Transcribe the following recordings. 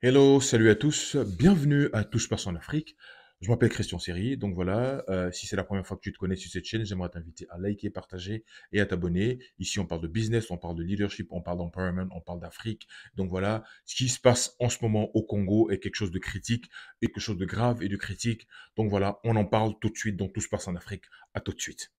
Hello, salut à tous, bienvenue à Touche Perso en Afrique. Je m'appelle Christian Seri, donc voilà, si c'est la première fois que tu te connais sur cette chaîne, j'aimerais t'inviter à liker, partager et à t'abonner. Ici, on parle de business, on parle de leadership, on parle d'empowerment, on parle d'Afrique. Donc voilà, ce qui se passe en ce moment au Congo est quelque chose de critique, et quelque chose de grave et de critique. Donc voilà, on en parle tout de suite dans Touche Perso en Afrique. À tout de suite.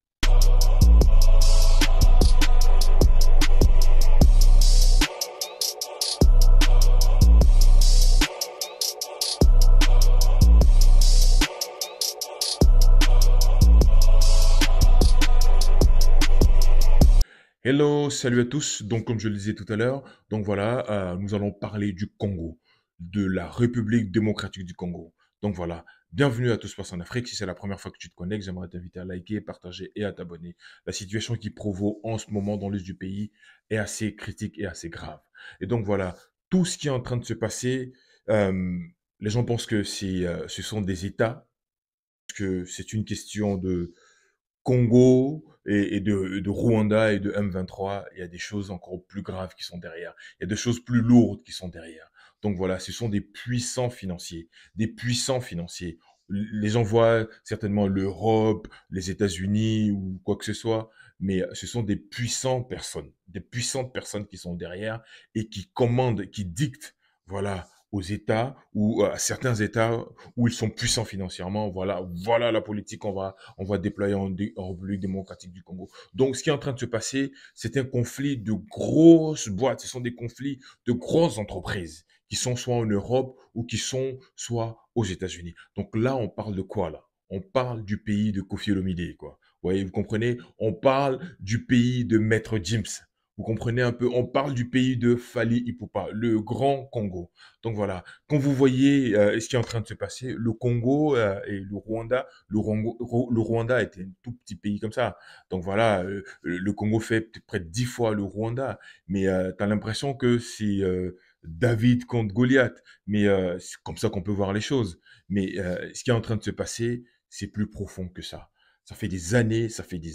Hello, salut à tous. Donc, comme je le disais tout à l'heure, donc voilà, nous allons parler du Congo, de la République démocratique du Congo. Donc voilà, bienvenue à tous passe en Afrique. Si c'est la première fois que tu te connectes, j'aimerais t'inviter à liker, partager et à t'abonner. La situation qui provoque en ce moment dans l'est du pays est assez critique et assez grave. Et donc voilà, tout ce qui est en train de se passer, les gens pensent que ce sont des États, que c'est une question de Congo et de Rwanda et de M23, il y a des choses encore plus graves qui sont derrière. Il y a des choses plus lourdes qui sont derrière. Donc voilà, ce sont des puissants financiers. Des puissants financiers. Les gens voient certainement l'Europe, les États-Unis ou quoi que ce soit, mais ce sont des puissantes personnes qui sont derrière et qui commandent, qui dictent, voilà, aux États ou à certains États où ils sont puissants financièrement. Voilà la politique qu'on va déployer en République démocratique du Congo. Donc, ce qui est en train de se passer, c'est un conflit de grosses boîtes. Ce sont des conflits de grosses entreprises qui sont soit en Europe ou qui sont soit aux États-Unis. Donc là, on parle de quoi là? On parle du pays de Kofi Olomide, quoi. Vous voyez, vous comprenez? On parle du pays de Maître Gims. Vous comprenez un peu? On parle du pays de Fali Ipupa, le grand Congo. Donc voilà, quand vous voyez ce qui est en train de se passer, le Congo et le Rwanda, le Rwanda était un tout petit pays comme ça. Donc voilà, le Congo fait peut-être près de 10 fois le Rwanda, mais tu as l'impression que c'est David contre Goliath. Mais c'est comme ça qu'on peut voir les choses. Mais ce qui est en train de se passer, c'est plus profond que ça. Ça fait des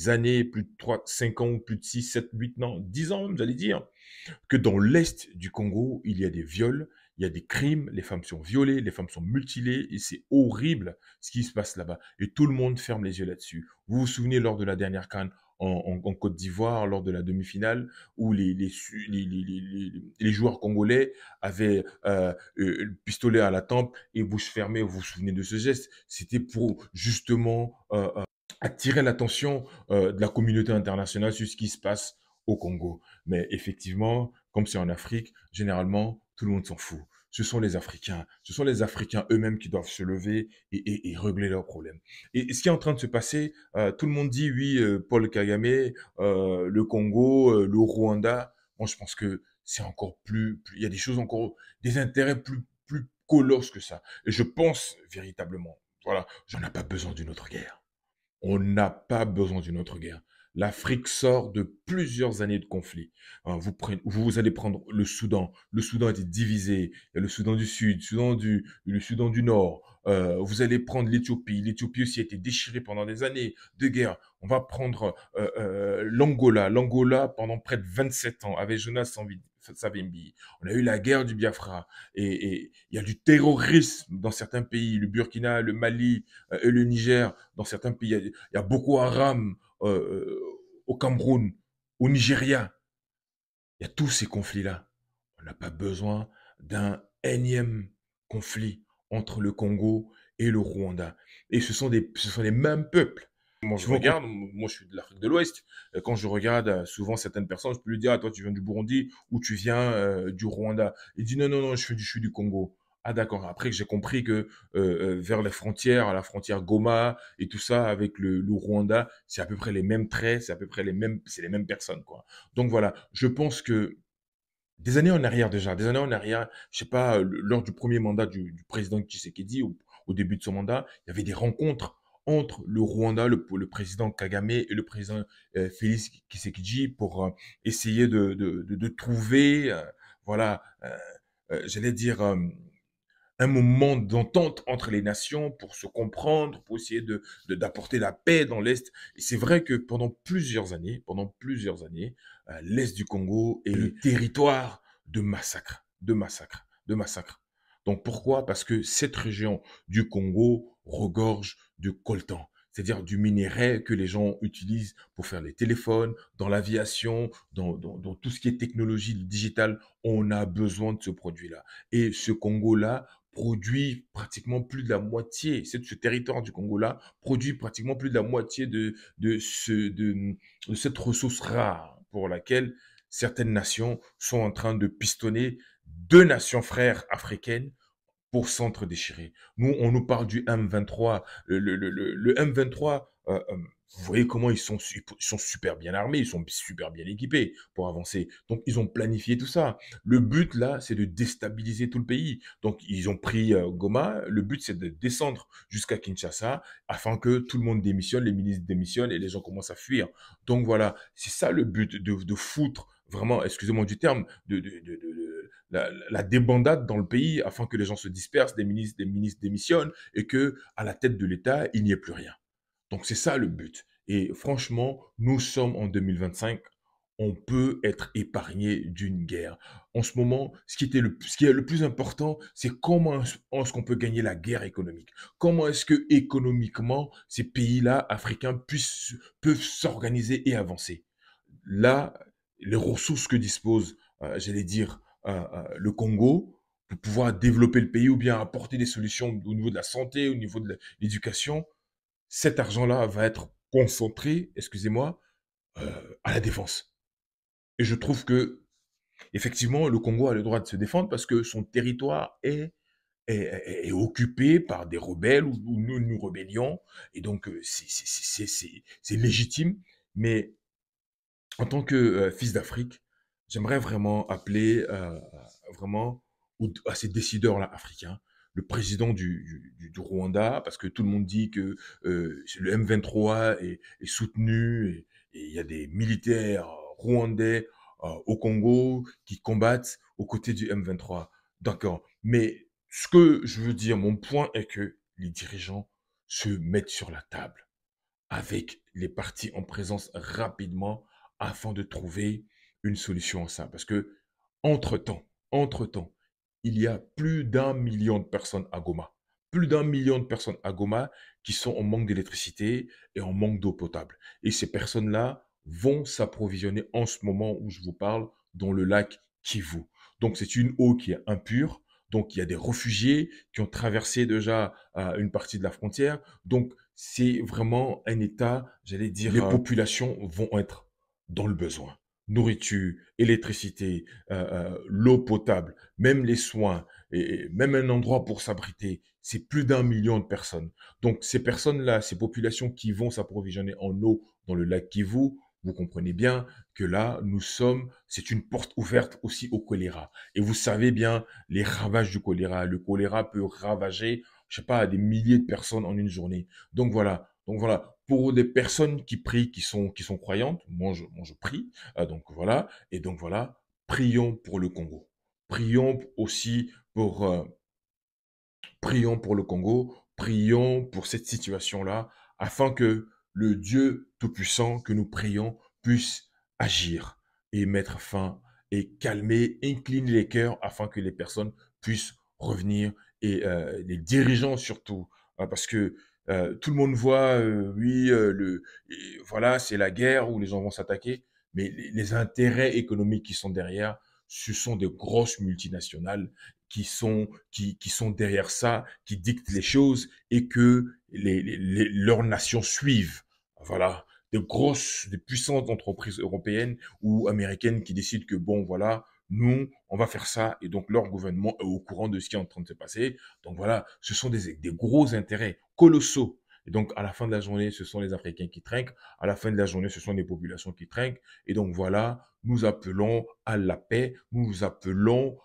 années, plus de 3, 5 ans, plus de 6, 7, 8, non, 10 ans même, j'allais dire, que dans l'Est du Congo, il y a des viols, il y a des crimes, les femmes sont violées, les femmes sont mutilées, et c'est horrible ce qui se passe là-bas. Et tout le monde ferme les yeux là-dessus. Vous vous souvenez lors de la dernière CAN en Côte d'Ivoire, lors de la demi-finale, où les joueurs congolais avaient le pistolet à la tempe et bouche fermée, vous vous souvenez de ce geste. C'était pour justement attirer l'attention de la communauté internationale sur ce qui se passe au Congo. Mais effectivement, comme c'est en Afrique, généralement, tout le monde s'en fout. Ce sont les Africains. Ce sont les Africains eux-mêmes qui doivent se lever et régler leurs problèmes. Et ce qui est en train de se passer, tout le monde dit, oui, Paul Kagame, le Congo, le Rwanda. Moi, je pense que c'est encore il y a des choses encore, des intérêts plus colosses que ça. Et je pense véritablement, voilà, j'en ai pas besoin d'une autre guerre. On n'a pas besoin d'une autre guerre. L'Afrique sort de plusieurs années de conflits. Vous allez prendre le Soudan. Le Soudan était divisé. Il y a le Soudan du Sud, le Soudan du Nord. Vous allez prendre l'Éthiopie. L'Éthiopie aussi a été déchirée pendant des années de guerre. On va prendre l'Angola. L'Angola, pendant près de 27 ans, avec Jonas Savimbi. On a eu la guerre du Biafra. Et il y a du terrorisme dans certains pays. Le Burkina, le Mali et le Niger. Dans certains pays, il y a Boko Haram au Cameroun, au Nigeria. Il y a tous ces conflits-là. On n'a pas besoin d'un énième conflit entre le Congo et le Rwanda. Et ce sont les mêmes peuples. Moi, je regarde, moi, je suis de l'Afrique de l'Ouest. Quand je regarde souvent certaines personnes, je peux lui dire, ah, toi, tu viens du Burundi ou tu viens du Rwanda. Il dit, non, non, non, je suis du Congo. Ah, d'accord. Après, j'ai compris que vers les frontières, à la frontière Goma et tout ça, avec le Rwanda, c'est à peu près les mêmes traits, c'est les mêmes personnes, quoi. Donc voilà, je pense que des années en arrière déjà, des années en arrière, je sais pas, lors du premier mandat du président Tshisekedi, au début de son mandat, il y avait des rencontres entre le Rwanda, le président Kagame et le président Félix Tshisekedi pour essayer de trouver, voilà, j'allais dire, un moment d'entente entre les nations pour se comprendre, pour essayer d'apporter la paix dans l'Est. Et c'est vrai que pendant plusieurs années, l'Est du Congo est le territoire de massacres, de massacres, de massacres. Donc pourquoi? Parce que cette région du Congo regorge de coltan, c'est-à-dire du minerai que les gens utilisent pour faire les téléphones, dans l'aviation, dans tout ce qui est technologie digitale, on a besoin de ce produit-là. Et ce Congo-là produit pratiquement plus de la moitié, ce territoire du Congo-là produit pratiquement plus de la moitié de cette ressource rare pour laquelle certaines nations sont en train de pistonner deux nations frères africaines pour s'entre-déchirer. Nous, on nous parle du M23. Le M23, vous voyez comment ils sont super bien armés, ils sont super bien équipés pour avancer. Donc, ils ont planifié tout ça. Le but, là, c'est de déstabiliser tout le pays. Donc, ils ont pris Goma. Le but, c'est de descendre jusqu'à Kinshasa afin que tout le monde démissionne, les ministres démissionnent et les gens commencent à fuir. Donc, voilà, c'est ça le but de foutre, vraiment, excusez-moi du terme, la débandade dans le pays afin que les gens se dispersent, des ministres démissionnent et que à la tête de l'État, il n'y ait plus rien. Donc c'est ça le but. Et franchement, nous sommes en 2025. On peut être épargné d'une guerre. En ce moment, ce qui est le plus important, c'est comment est-ce qu'on peut gagner la guerre économique. Comment est-ce que économiquement ces pays-là africains peuvent s'organiser et avancer. Là, les ressources que dispose, j'allais dire, le Congo, pour pouvoir développer le pays ou bien apporter des solutions au niveau de la santé, au niveau de l'éducation, cet argent-là va être concentré, excusez-moi, à la défense. Et je trouve que, effectivement, le Congo a le droit de se défendre parce que son territoire est occupé par des rebelles ou une rébellion. Et donc, c'est légitime. Mais en tant que fils d'Afrique, j'aimerais vraiment appeler vraiment à ces décideurs-là africains, le président du Rwanda, parce que tout le monde dit que le M23 est soutenu et il y a des militaires rwandais au Congo qui combattent aux côtés du M23. D'accord. Mais ce que je veux dire, mon point est que les dirigeants se mettent sur la table avec les partis en présence rapidement afin de trouver une solution à ça. Parce que, entre-temps, il y a plus d'un million de personnes à Goma. Plus d'un million de personnes à Goma qui sont en manque d'électricité et en manque d'eau potable. Et ces personnes-là vont s'approvisionner en ce moment où je vous parle dans le lac Kivu. Donc c'est une eau qui est impure. Donc il y a des réfugiés qui ont traversé déjà une partie de la frontière. Donc c'est vraiment un état, j'allais dire, les populations vont être dans le besoin. Nourriture, électricité, l'eau potable, même les soins, et même un endroit pour s'abriter, c'est plus d'un million de personnes. Donc ces personnes-là, ces populations qui vont s'approvisionner en eau dans le lac Kivu, vous comprenez bien que là, c'est une porte ouverte aussi au choléra. Et vous savez bien les ravages du choléra. Le choléra peut ravager, je sais pas, des milliers de personnes en une journée. Donc voilà. Donc voilà. Pour des personnes qui prient, qui sont croyantes, moi je prie. Donc voilà. Et donc voilà. Prions pour le Congo. Prions aussi prions pour le Congo. Prions pour cette situation-là afin que le Dieu Tout-Puissant que nous prions puisse agir et mettre fin et calmer, incliner les cœurs afin que les personnes puissent revenir et les dirigeants surtout, parce que tout le monde voit, oui, voilà, c'est la guerre où les gens vont s'attaquer, mais les intérêts économiques qui sont derrière, ce sont des grosses multinationales qui sont derrière ça, qui dictent les choses et que leurs nations suivent. Voilà, des puissantes entreprises européennes ou américaines qui décident que bon, voilà, nous, on va faire ça, et donc leur gouvernement est au courant de ce qui est en train de se passer. Donc voilà, ce sont des gros intérêts colossaux. Et donc, à la fin de la journée, ce sont les Africains qui trinquent. À la fin de la journée, ce sont les populations qui trinquent. Et donc, voilà, nous appelons à la paix. Nous appelons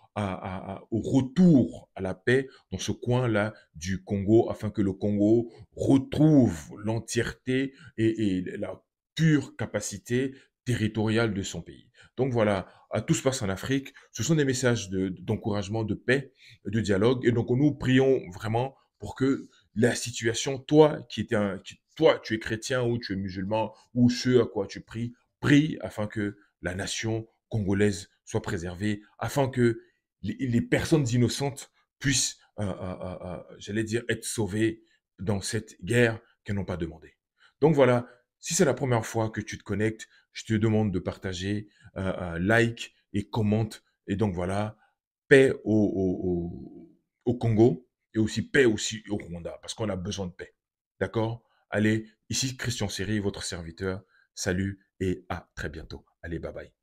au retour à la paix dans ce coin-là du Congo, afin que le Congo retrouve l'entièreté et la pure capacité territoriale de son pays. Donc voilà, à tout se passe en Afrique. Ce sont des messages d'encouragement, de paix, de dialogue. Et donc nous prions vraiment pour que la situation, toi, tu es chrétien ou tu es musulman ou ce à quoi tu pries, prie afin que la nation congolaise soit préservée, afin que les personnes innocentes puissent, j'allais dire, être sauvés dans cette guerre qu'elles n'ont pas demandé. Donc voilà, si c'est la première fois que tu te connectes, je te demande de partager, like et commente. Et donc voilà, paix au Congo et aussi paix aussi au Rwanda, parce qu'on a besoin de paix. D'accord? Allez, ici Christian Seri, votre serviteur. Salut et à très bientôt. Allez, bye bye.